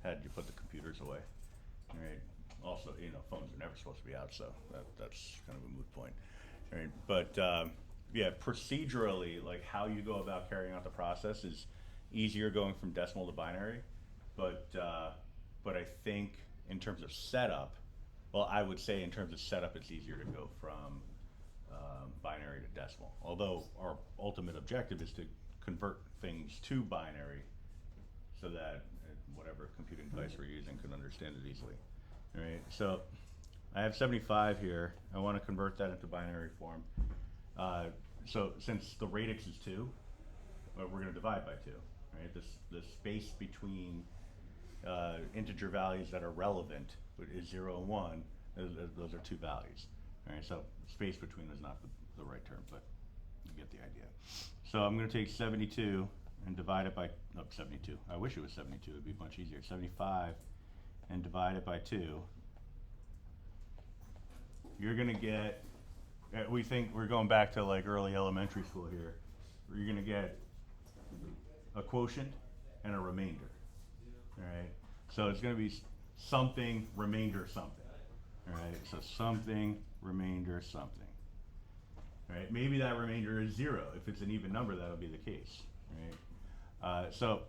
had you put the computers away. Right. Also, phones are never supposed to be out, so that's kind of a moot point. Right. But yeah, procedurally, like how you go about carrying out the process is easier going from decimal to binary. But I think in terms of setup, well, I would say in terms of setup, it's easier to go from binary to decimal. Although our ultimate objective is to convert things to binary so that whatever computing device we're using can understand it easily. All right, so I have 75 here. I want to convert that into binary form. So since the radix is 2, we're going to divide by 2. Right, the space between integer values that are relevant is 0 and 1. Those are 2 values. All right, so space between is not the right term, but you get the idea. So I'm going to take 72 and divide it by 72. I wish it was 72. It'd be much easier. 75 and divide it by 2. You're going to get. We think we're going back to like early elementary school here. You're going to get a quotient and a remainder. All right. So it's going to be something remainder something. All right. So something remainder something. All right. Maybe that remainder is 0. If it's an even number, that'll be the case. Right. So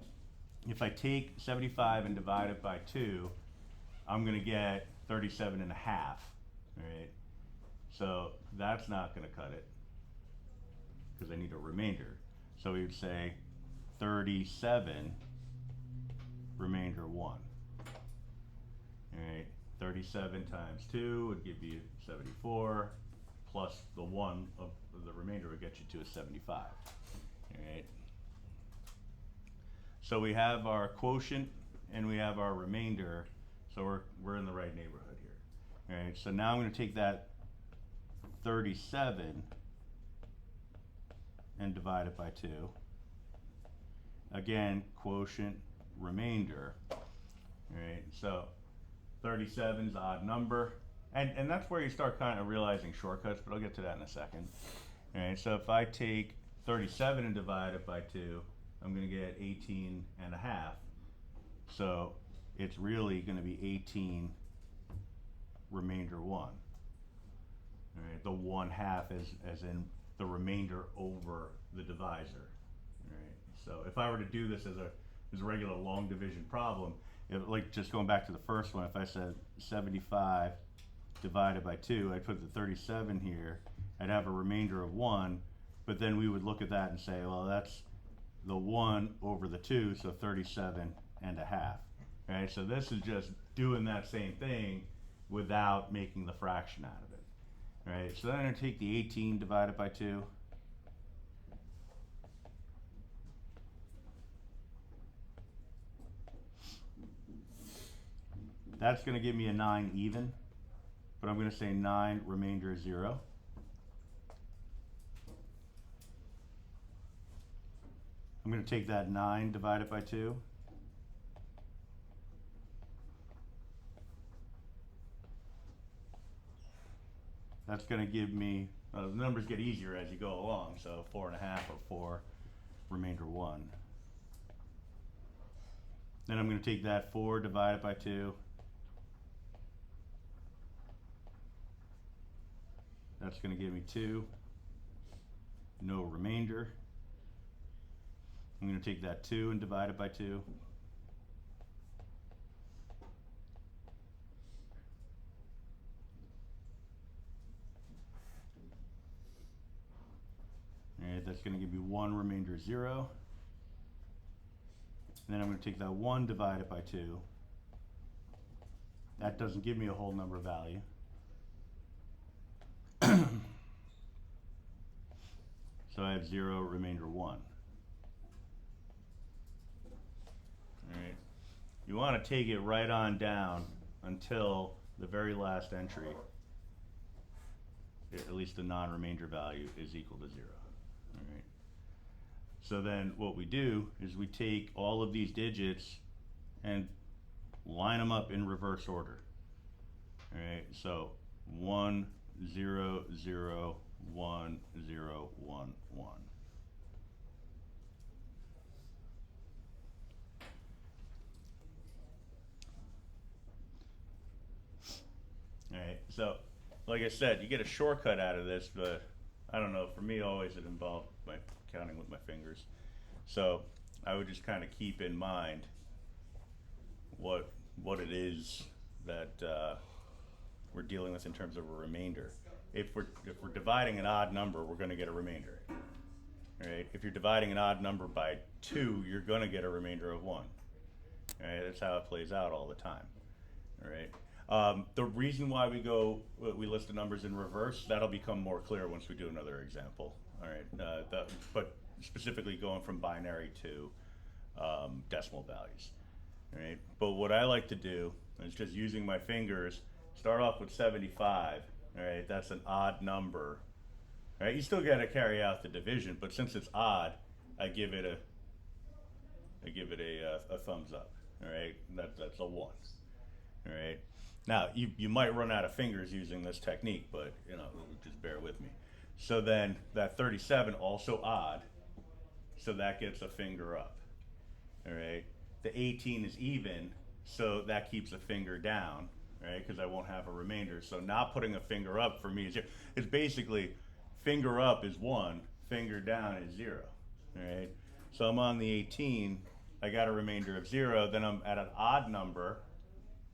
if I take 75 and divide it by 2, I'm going to get 37 and a half. Right. So that's not going to cut it because I need a remainder. So we would say 37 remainder 1. All right, 37 times 2 would give you 74, plus the 1 of the remainder would get you to a 75. All right. So we have our quotient and we have our remainder, so we're in the right neighborhood here. All right, so now I'm going to take that 37 and divide it by 2. Again, quotient, remainder. All right, so 37 is an odd number. And that's where you start kind of realizing shortcuts, but I'll get to that in a second. All right, so if I take 37 and divide it by 2, I'm going to get 18 and a half. So it's really going to be 18 remainder 1. All right, the 1/2 as in the remainder over the divisor. All right, so if I were to do this as a regular long division problem, like just going back to the first one, if I said 75 divided by 2, I'd put the 37 here. I'd have a remainder of 1, but then we would look at that and say, well, that's the 1 over the 2, so 37 and a half. Right, so this is just doing that same thing without making the fraction out of it. Right, so then I'm going to take the 18 divided by 2. That's going to give me a 9 even, but I'm going to say 9 remainder 0. I'm going to take that 9 divided by 2. That's going to give me, the numbers get easier as you go along, so 4 and a half or 4 remainder 1. Then I'm going to take that 4 divided by 2. That's going to give me 2, no remainder. I'm going to take that 2 and divide it by 2. Alright, that's going to give me 1 remainder 0. And then I'm going to take that 1 divided by 2. That doesn't give me a whole number value. So I have 0 remainder 1. Alright. You want to take it right on down until the very last entry, at least the non-remainder value, is equal to 0. Alright. So then what we do is we take all of these digits and line them up in reverse order. Alright, so 1, 0, 0, 1, 0, 1, 1. So, like I said, you get a shortcut out of this, but I don't know, for me always it involved my counting with my fingers. So I would just kind of keep in mind what it is that we're dealing with in terms of a remainder. If we're dividing an odd number, we're going to get a remainder. Right? If you're dividing an odd number by 2, you're going to get a remainder of 1. Right? That's how it plays out all the time. All right. The reason why we list the numbers in reverse, that'll become more clear once we do another example. All right. But specifically going from binary to decimal values. All right. But what I like to do is just using my fingers, start off with 75. All right. That's an odd number. All right. You still got to carry out the division, but since it's odd, I give it a thumbs up. All right. That's a 1. All right. Now you might run out of fingers using this technique, but just bear with me. So then that 37 also odd, so that gets a finger up. All right. The 18 is even, so that keeps a finger down, right? Because I won't have a remainder. So not putting a finger up for me is basically finger up is 1, finger down is 0. All right. So I'm on the 18. I got a remainder of 0. Then I'm at an odd number.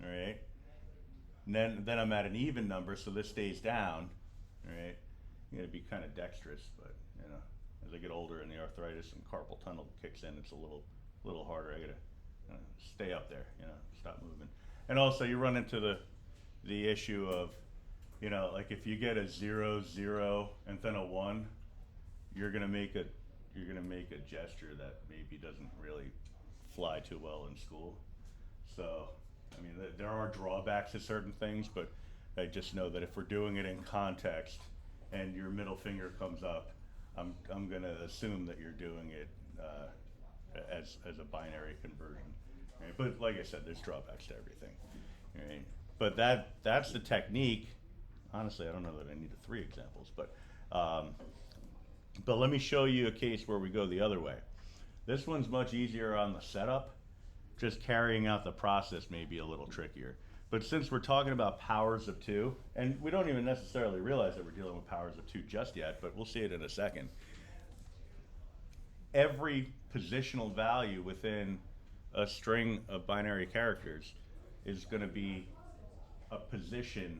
All right. And then I'm at an even number, so this stays down. All right. You got to be kind of dexterous, but as I get older and the arthritis and carpal tunnel kicks in, it's a little harder. I got to stay up there, stop moving. And also you run into the issue of, like if you get a 0, 0, and then a 1, you're gonna make a gesture that maybe doesn't really fly too well in school. So, I mean, there are drawbacks to certain things, but I just know that if we're doing it in context and your middle finger comes up, I'm gonna assume that you're doing it as a binary conversion. Right? But like I said, there's drawbacks to everything. Right? But that's the technique. Honestly, I don't know that I need 3 examples, but let me show you a case where we go the other way. This one's much easier on the setup. Just carrying out the process may be a little trickier. But since we're talking about powers of 2, and we don't even necessarily realize that we're dealing with powers of 2 just yet, but we'll see it in a second. Every positional value within a string of binary characters is going to be a position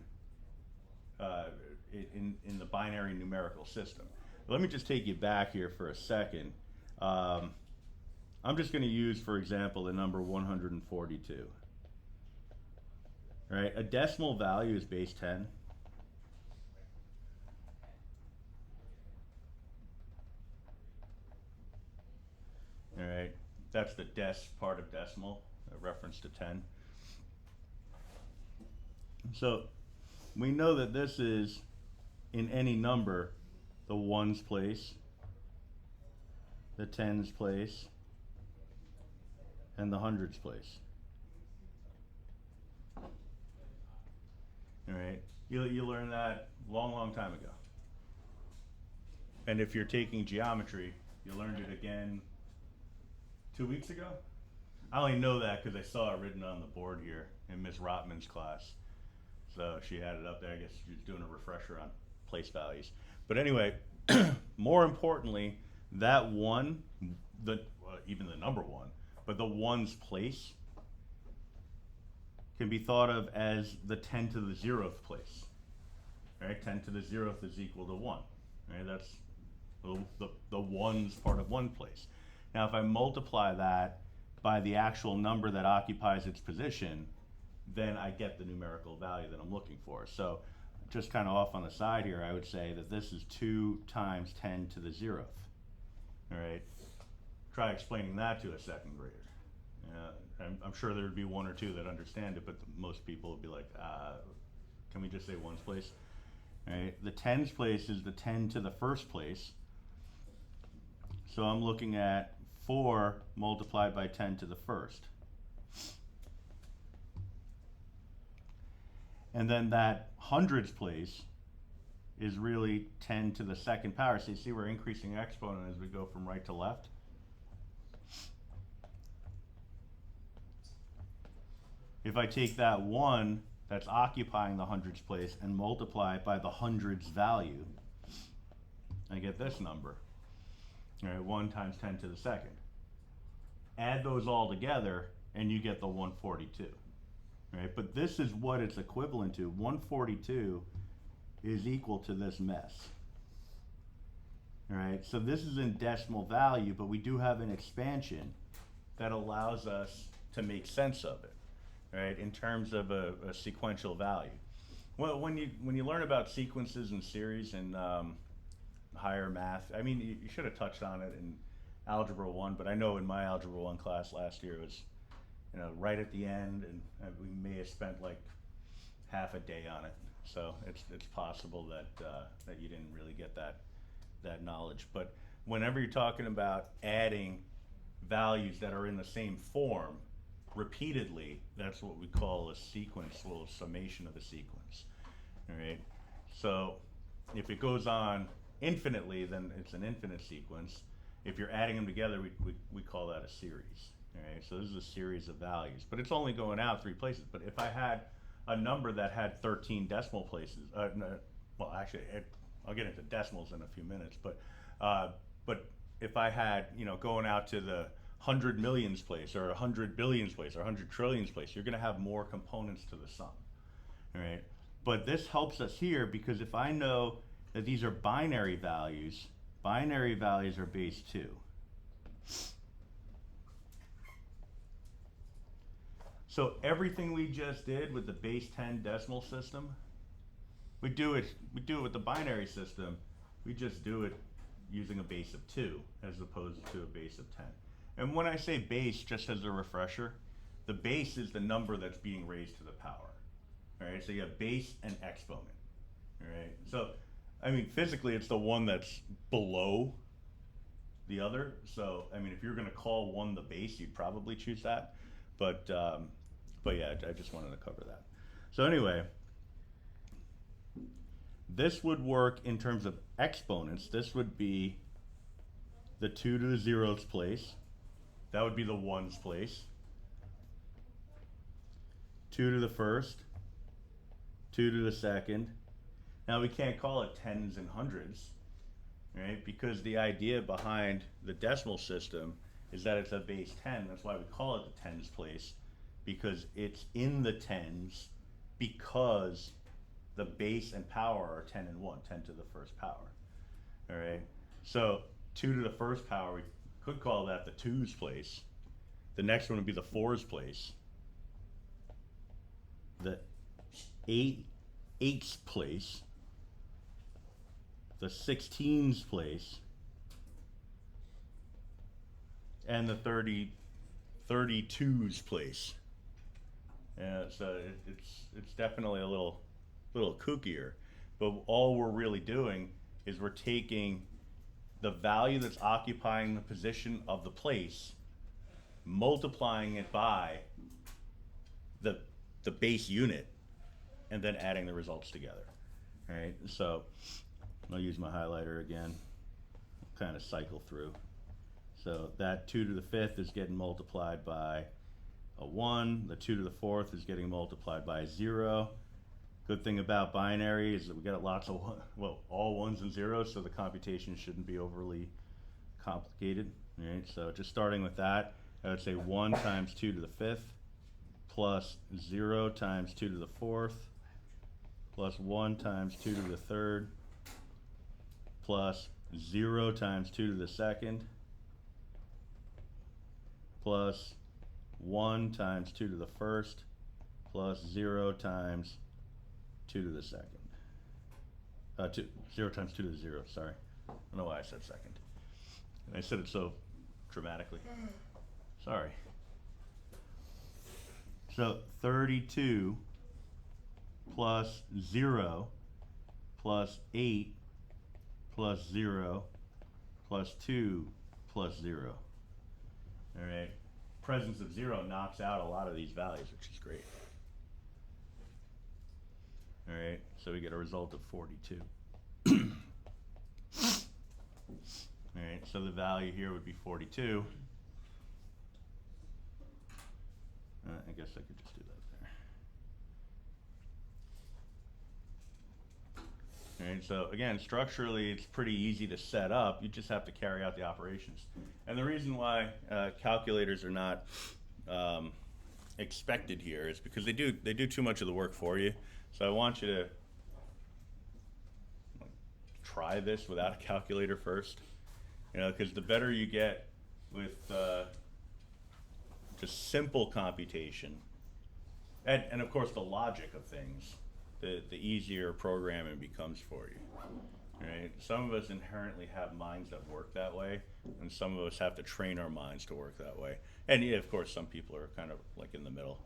in the binary numerical system. Let me just take you back here for a second. I'm just going to use, for example, the number 142. Right? A decimal value is base 10. All right, that's the part of decimal, a reference to 10. So we know that this is, in any number, the 1's place, the 10's place, and the 100's place. All right, you learned that long time ago. And if you're taking geometry, you learned it again 2 weeks ago? I only know that because I saw it written on the board here in Miss Rotman's class. So she had it up there. I guess she was doing a refresher on place values. But anyway, more importantly, that 1, even the number 1, but the 1's place can be thought of as the 10 to the 0th place. Right? 10 to the 0th is equal to 1. Right? That's the 1's part of 1 place. Now, if I multiply that by the actual number that occupies its position, then I get the numerical value that I'm looking for. So just kind of off on the side here, I would say that this is 2 times 10 to the 0th. All right. Try explaining that to a second grader. I'm sure there would be 1 or 2 that understand it, but most people would be like, can we just say 1's place? All right. The 10's place is the 10 to the 1st place. So I'm looking at 4 multiplied by 10 to the 1st. And then that 100's place is really 10 to the 2nd power. So you see we're increasing exponent as we go from right to left. If I take that 1 that's occupying the hundreds place and multiply it by the hundreds value, I get this number. All right, 1 times 10 to the second. Add those all together and you get the 142. Right? But this is what it's equivalent to. 142 is equal to this mess. All right, so this is in decimal value, but we do have an expansion that allows us to make sense of it, right, in terms of a sequential value. Well, when you learn about sequences and series and higher math, I mean, you should have touched on it in Algebra 1, but I know in my Algebra 1 class last year it was, right at the end, and we may have spent like half a day on it. So it's possible that that you didn't really get that knowledge. But whenever you're talking about adding values that are in the same form repeatedly, that's what we call a sequence, a little summation of a sequence. All right. So if it goes on infinitely, then it's an infinite sequence. If you're adding them together, we call that a series. All right. So this is a series of values, but it's only going out 3 places. But if I had a number that had 13 decimal places, well, actually, I'll get into decimals in a few minutes, but if I had, going out to the 100 millions place or 100 billions place or 100 trillions place, you're going to have more components to the sum. All right. But this helps us here because if I know that these are binary values are base 2. So everything we just did with the base 10 decimal system, we do it with the binary system. We just do it using a base of 2 as opposed to a base of 10. And when I say base, just as a refresher, the base is the number that's being raised to the power. All right, so you have base and exponent. All right, so I mean physically it's the one that's below the other. So I mean if you're going to call one the base, you'd probably choose that. But yeah, I just wanted to cover that. So anyway, this would work in terms of exponents. This would be the 2 to the 0th place. That would be the 1's place. 2 to the 1st. 2 to the 2nd. Now we can't call it tens and hundreds, right? Because the idea behind the decimal system is that it's a base 10. That's why we call it the tens place, because it's in the tens because the base and power are 10 and 1, 10 to the first power. All right. So 2 to the first power, we could call that the 2's place. The next one would be the 4's place. The 8's place. The 16's place. And the 32's place. Yeah, so it's definitely a little kookier, but all we're really doing is we're taking the value that's occupying the position of the place, multiplying it by the base unit, and then adding the results together. All right, so I'll use my highlighter again, kind of cycle through. So that 2 to the 5th is getting multiplied by a 1. The 2 to the 4th is getting multiplied by a 0. Good thing about binary is that we got lots of, all 1s and 0s, so the computation shouldn't be overly complicated. All right, so just starting with that, I would say 1 times 2 to the 5th plus 0 times 2 to the 4th plus 1 times 2 to the 3rd plus 0 times 2 to the 2nd plus 1 times 2 to the 1st plus 0 times 2 to the 2nd. 0 times 2 to the 0, sorry. I don't know why I said second. And I said it so dramatically. Sorry. So 32 plus 0 plus 8 plus 0 plus 2 plus 0. All right. Presence of 0 knocks out a lot of these values, which is great. All right, so we get a result of 42. All right, so the value here would be 42. I guess I could just do that there. Right? So again, structurally, it's pretty easy to set up. You just have to carry out the operations. And the reason why calculators are not expected here is because they do too much of the work for you. So I want you to try this without a calculator first, because the better you get with just simple computation, and of course the logic of things, the easier programming becomes for you. Right? Some of us inherently have minds that work that way, and some of us have to train our minds to work that way. And yeah, of course, some people are kind of like in the middle,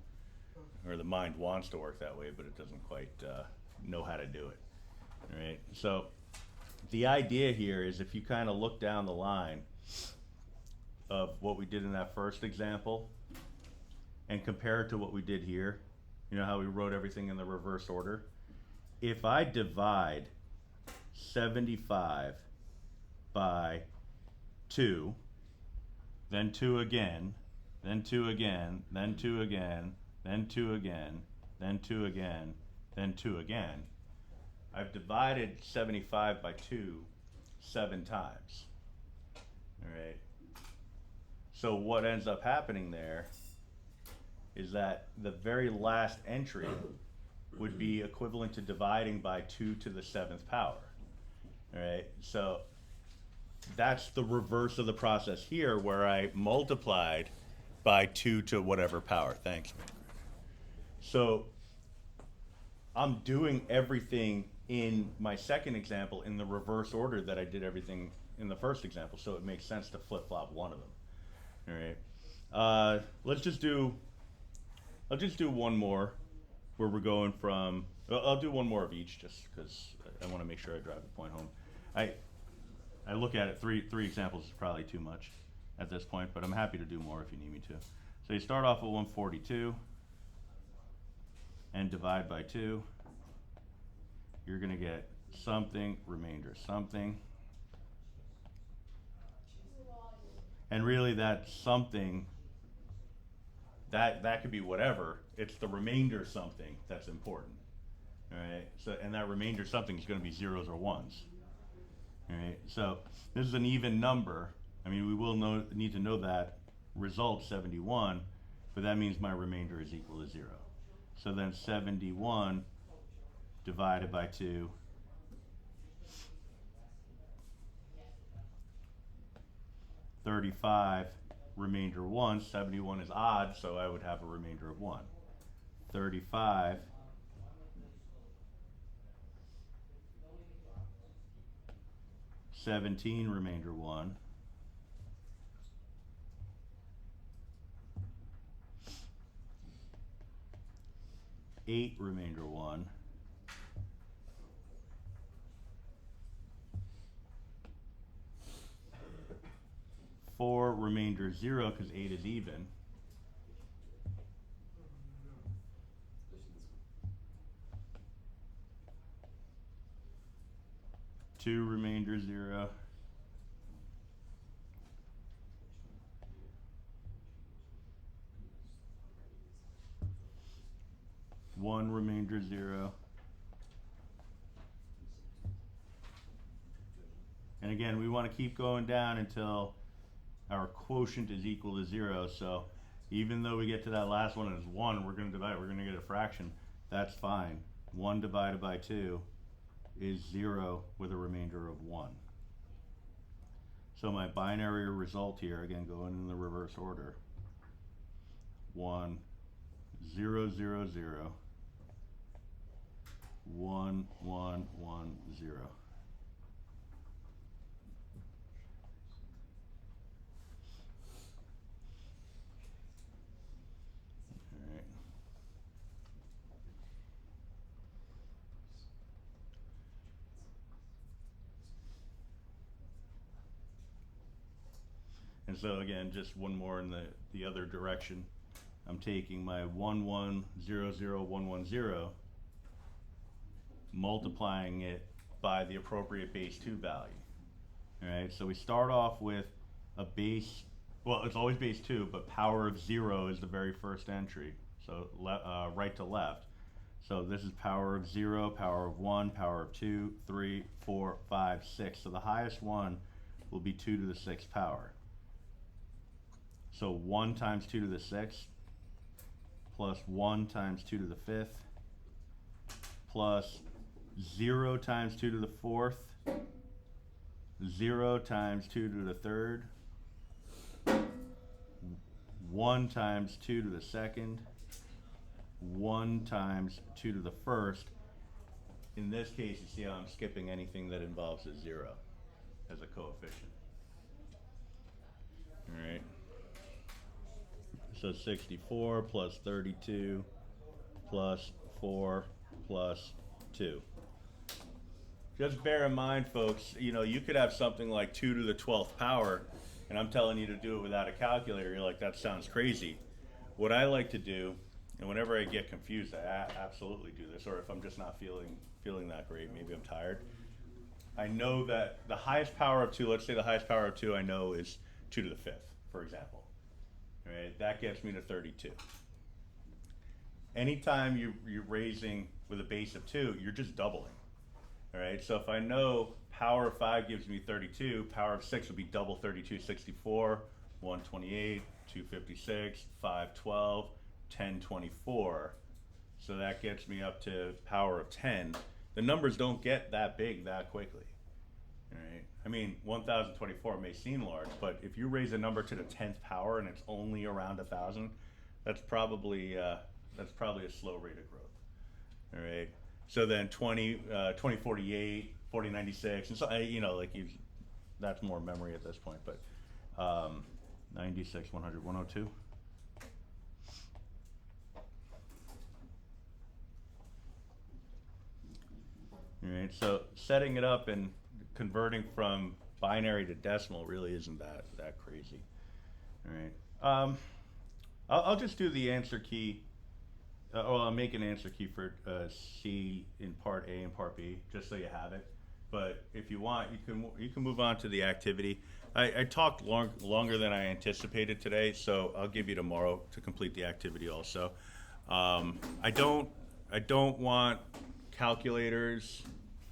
or the mind wants to work that way, but it doesn't quite know how to do it. Right? So the idea here is, if you kind of look down the line of what we did in that first example and compare it to what we did here, you know how we wrote everything in the reverse order? If I divide 75 by 2, then 2 again, then 2 again, then 2 again, then 2 again, then 2 again, then 2 again, I've divided 75 by 2 7 times. All right. So what ends up happening there is that the very last entry would be equivalent to dividing by 2 to the 7th power. All right. So that's the reverse of the process here, where I multiplied by 2 to whatever power. Thanks, man. So I'm doing everything in my second example in the reverse order that I did everything in the first example, so it makes sense to flip-flop one of them. All right. I'll just do one more where we're going from, I'll do one more of each just because I want to make sure I drive the point home. I look at it, three examples is probably too much at this point, but I'm happy to do more if you need me to. So you start off with 142 and divide by 2. You're going to get something, remainder something. And really that something, that could be whatever. It's the remainder something that's important. All right. So, and that remainder something is going to be zeros or ones. All right. So this is an even number. I mean, we will need to know that result 71, but that means my remainder is equal to 0. So then 71 divided by 2 35, remainder 1. 71 is odd, so I would have a remainder of 1. 35 17, remainder 1. 8, remainder 1. 4, remainder 0, because 8 is even. 2, remainder 0. 1, remainder 0. And again, we want to keep going down until our quotient is equal to 0. So even though we get to that last one as 1, we're going to divide, we're going to get a fraction. That's fine. 1 divided by 2 is 0 with a remainder of 1. So my binary result here, again going in the reverse order, 1, 0, 0, 0, 1, 1, 1, 0. And so again, just one more in the other direction. I'm taking my 1, 1, 0, 0, 1, 1, 0, multiplying it by the appropriate base 2 value. All right, so we start off with a base, well, it's always base 2, but power of 0 is the very first entry. So right to left. So this is power of 0, power of 1, power of 2, 3, 4, 5, 6. So the highest one will be 2 to the 6th power. So 1 times 2 to the 6th plus 1 times 2 to the 5th plus 0 times 2 to the 4th, 0 times 2 to the 3rd, 1 times 2 to the 2nd, 1 times 2 to the 1st. In this case, you see how I'm skipping anything that involves a 0 as a coefficient. All right. So 64 plus 32 plus 4 plus 2. Just bear in mind, folks, you know, you could have something like 2 to the 12th power, and I'm telling you to do it without a calculator. You're like, that sounds crazy. What I like to do, and whenever I get confused, I absolutely do this, or if I'm just not feeling that great, maybe I'm tired. I know that the highest power of 2, let's say the highest power of 2 I know is 2 to the 5th, for example. Right? That gets me to 32. Anytime you're raising with a base of 2, you're just doubling. All right, so if I know power of 5 gives me 32, power of 6 would be double 32, 64, 128, 256, 512, 1024. So that gets me up to power of 10. The numbers don't get that big that quickly. All right, I mean, 1024 may seem large, but if you raise a number to the 10th power and it's only around 1,000, that's probably a slow rate of growth. All right. So then 2048, 4096, and so, you know, like that's more memory at this point, but 96, 100, 102. All right, so setting it up and converting from binary to decimal really isn't that crazy. All right, I'll just do the answer key. I'll make an answer key for C in part A and part B, just so you have it. But if you want, you can move on to the activity. I talked longer than I anticipated today, so I'll give you tomorrow to complete the activity also. I don't want calculators,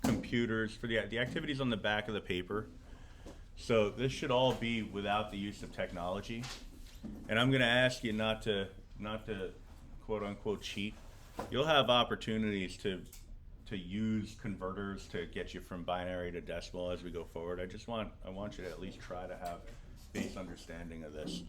computers for the activities on the back of the paper. So this should all be without the use of technology. And I'm going to ask you not to quote unquote cheat. You'll have opportunities to use converters to get you from binary to decimal as we go forward. I want you to at least try to have base understanding of this.